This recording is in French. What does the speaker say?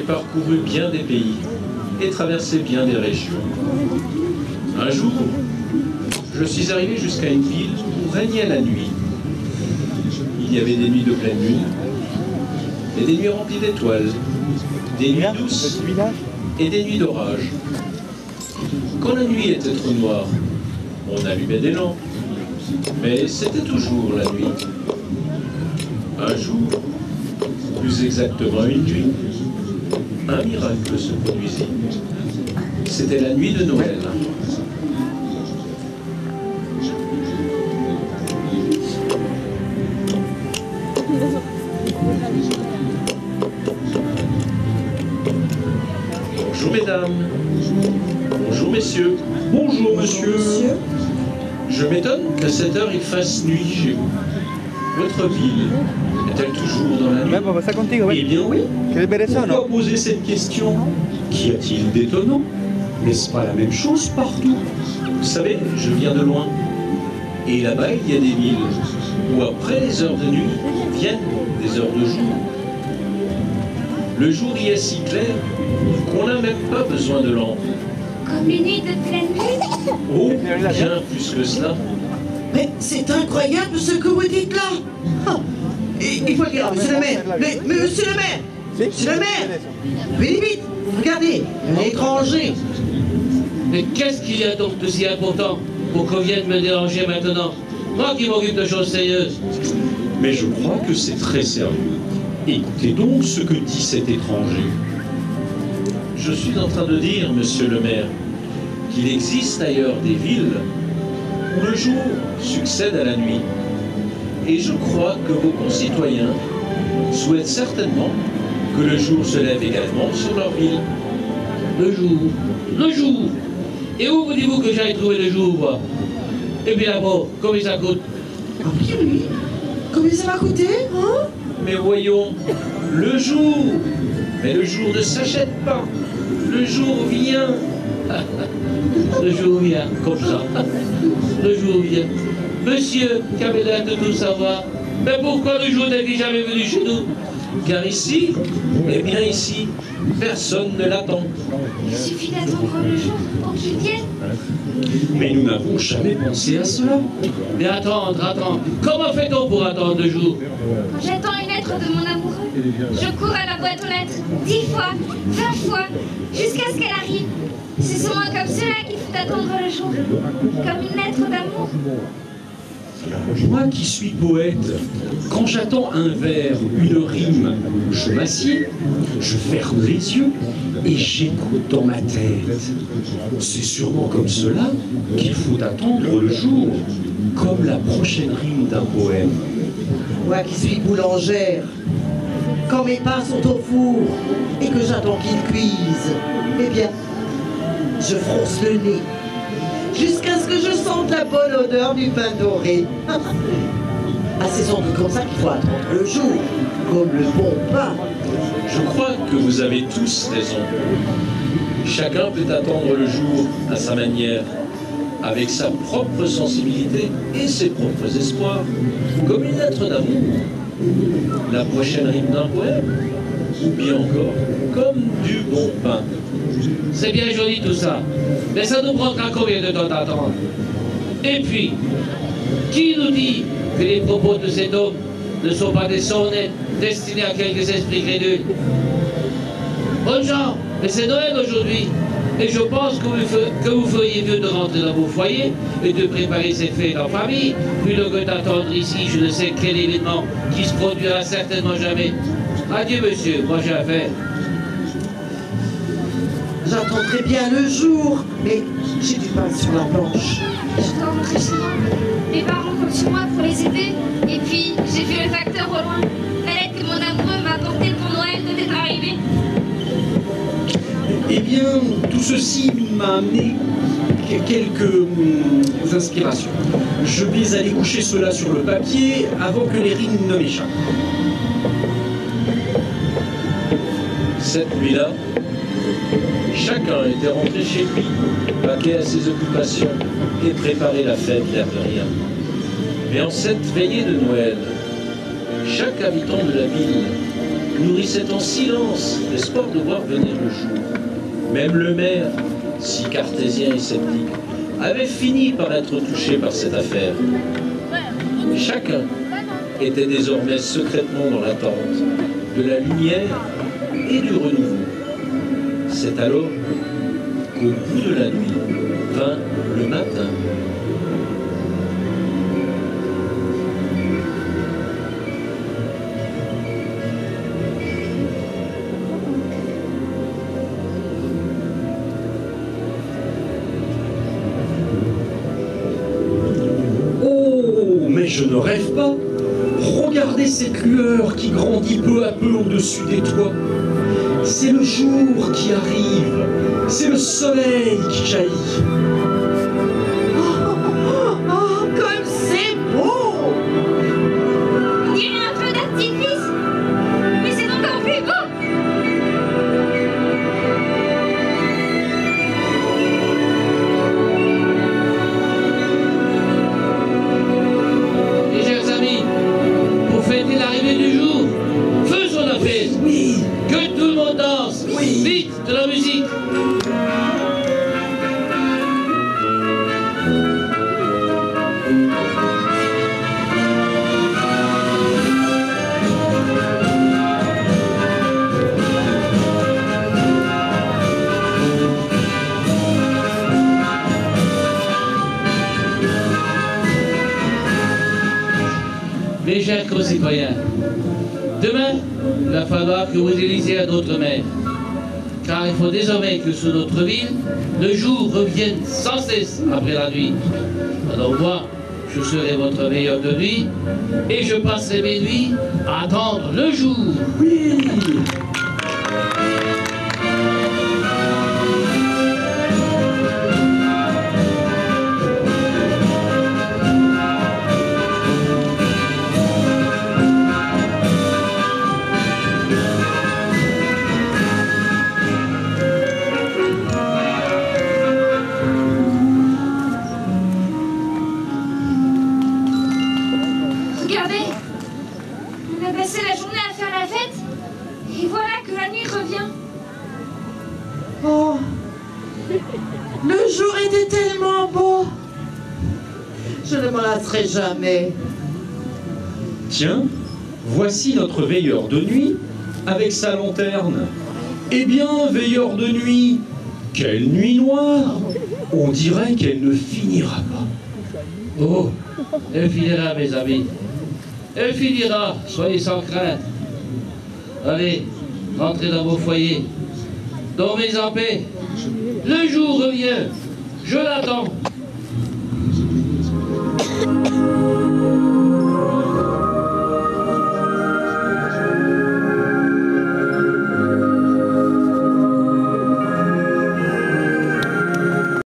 parcouru bien des pays et traversé bien des régions. Un jour, je suis arrivé jusqu'à une ville où régnait la nuit. Il y avait des nuits de pleine lune, et des nuits remplies d'étoiles, des nuits douces et des nuits d'orage. Quand la nuit était trop noire, on allumait des lampes, mais c'était toujours la nuit. Un jour, plus exactement une nuit, un miracle se produisit. C'était la nuit de Noël. Bonjour mesdames, bonjour messieurs. Bonjour monsieur. Je m'étonne qu'à cette heure il fasse nuit chez vous. Votre ville est-elle toujours dans la nuit? Eh bien oui. Pourquoi poser cette question? Qu'y a-t-il d'étonnant? N'est-ce pas la même chose partout? Vous savez, je viens de loin. Et là-bas, il y a des villes où après les heures de nuit viennent des heures de jour. Le jour y est si clair qu'on n'a même pas besoin de lampe. Comme les nuits de pleine lune? Oh, bien plus que cela. Mais c'est incroyable ce que vous dites là. Ah, il faut le dire, monsieur le maire. Mais monsieur le maire. Monsieur le maire. Vite, vite. Regardez, un étranger. Mais qu'est-ce qu'il y a donc de si important pour qu'on vienne me déranger maintenant? Moi qui m'occupe de choses sérieuses. Mais je crois que c'est très sérieux. Écoutez donc ce que dit cet étranger. Je suis en train de dire, monsieur le maire, qu'il existe ailleurs des villes où le jour succède à la nuit. Et je crois que vos concitoyens souhaitent certainement que le jour se lève également sur leur ville. Le jour. Le jour. Et où vous dites-vous que j'aille trouver le jour, moi? Et puis là-bas, combien ça coûte? Ah oui. Combien ça va coûter, hein? Mais voyons, le jour. Mais le jour ne s'achète pas. Le jour vient. Le jour vient, comme ça. Le jour vient. Monsieur, qui avait l'air de tout savoir, mais pourquoi le jour n'est jamais venu chez nous? Car ici, eh bien ici, personne ne l'attend. Il suffit d'attendre le jour pour qu'il vienne. Mais nous n'avons jamais pensé à cela. Mais attendre. Comment fait-on pour attendre le jour? Quand j'attends une lettre de mon amoureux, je cours à la boîte aux lettres 10 fois, 20 fois, jusqu'à ce qu'elle arrive. C'est sûrement comme cela qu'il faut attendre le jour, comme une lettre d'amour. Moi qui suis poète, quand j'attends un vers, une rime, je m'assieds, je ferme les yeux et j'écoute dans ma tête. C'est sûrement comme cela qu'il faut attendre le jour, comme la prochaine rime d'un poème. Moi qui suis boulangère, quand mes pains sont au four et que j'attends qu'ils cuisent, eh bien, je fronce le nez jusqu'à ce que je sente la bonne odeur du pain doré. Ah, c'est sans doute comme ça qu'il faut attendre le jour, comme le bon pain. Je crois que vous avez tous raison. Chacun peut attendre le jour à sa manière, avec sa propre sensibilité et ses propres espoirs, comme une lettre d'amour, la prochaine rime d'un poème, ou bien encore comme du bon pain. C'est bien joli tout ça, mais ça nous prendra combien de temps d'attendre? Et puis, qui nous dit que les propos de cet homme ne sont pas des sonnets destinés à quelques esprits crédules? Bonnes gens, mais c'est Noël aujourd'hui, et je pense que vous feriez mieux de rentrer dans vos foyers et de préparer ces fêtes en famille, plutôt que d'attendre ici je ne sais quel événement qui se produira certainement jamais. Adieu monsieur, moi j'ai affaire. J'attendrai bien le jour, mais j'ai du pain sur la planche. Je dois rentrer chez moi. Mes parents comptent sur moi pour les aider. Et puis, j'ai vu le facteur au loin. La lettre que mon amoureux m'a apportée pour Noël peut être arrivée. Eh bien, tout ceci m'a amené quelques inspirations. Je vais aller coucher cela sur le papier avant que les rimes ne m'échappent. Cette nuit-là, chacun était rentré chez lui, vaqué à ses occupations et préparé la fête l'air de rien. Mais en cette veillée de Noël, chaque habitant de la ville nourrissait en silence l'espoir de voir venir le jour. Même le maire, si cartésien et sceptique, avait fini par être touché par cette affaire. Chacun était désormais secrètement dans l'attente de la lumière et du renouveau. C'est alors qu'au bout de la nuit vint le matin. Mais je ne rêve pas. Regardez cette lueur qui grandit peu à peu au-dessus des toits. C'est le jour qui arrive. C'est le soleil qui jaillit. Oh, comme c'est beau! On dirait un feu d'artifice, mais c'est encore plus beau. Mes chers amis, pour fêter l'arrivée du jour, faisons la fête. Oui, Que tout le monde danse. Oui. Vite, de la musique. Mes chers concitoyens, demain, il va falloir que vous élisiez un autre maire. Car il faut désormais que sur notre ville, le jour revienne sans cesse après la nuit. Alors moi, je serai votre veilleur de nuit et je passerai mes nuits à attendre le jour. oui. Regardez, on a passé la journée à faire la fête, et voilà que la nuit revient. Oh, le jour était tellement beau. Je ne m'en lasserai jamais. Tiens, voici notre veilleur de nuit avec sa lanterne. Eh bien, veilleur de nuit, quelle nuit noire! On dirait qu'elle ne finira pas. Oh, elle finira, mes amis. Elle finira, soyez sans crainte. Allez, rentrez dans vos foyers. Dormez en paix. Le jour revient. Je l'attends.